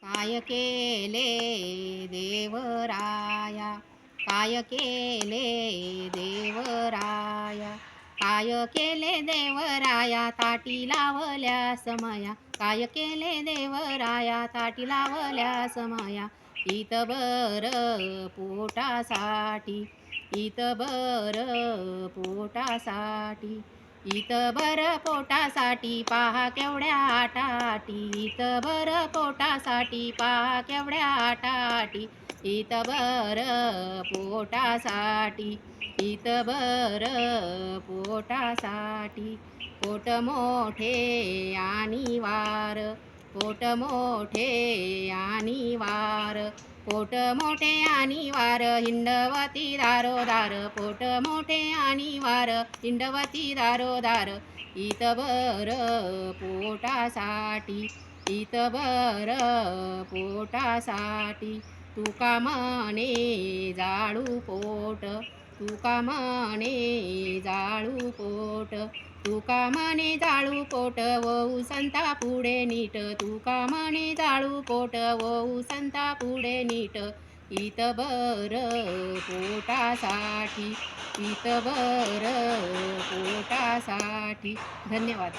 काय केले देवराया, काय केले देवराया, काय केले देवराया ताटी लावल्या समया, काय केले देवराया ताटी लावल्या समया. इतबर पोटासाठी, इतबर पोटासाठी, इतबर पोटासाठी पहा केवढ्या आटाटी, इतबर पोटासाठी पहा केवढ्या आटाटी, इतबर पोटासाठी, इतबर पोटासाठी. पोट मोठे आणि वार, पोट मोठे आणि वार, पोट मोठे आणि वार हिंडवती दारोदार, पोट मोठे आणि वार हिंडवती दारोदार. इतबर पोटासाठी, इतबर पोटासाठी. तुका म्हणे जाळू पोट, तुका म्हणे जाळू पोट, तुका म्हणे जाळू पोट वहू संता पुढे नीट, तुका म्हणे जाळू पोट वहू संता पुढे नीट. इतबर पोटासाठी, इतबर पोटासाठी. धन्यवाद.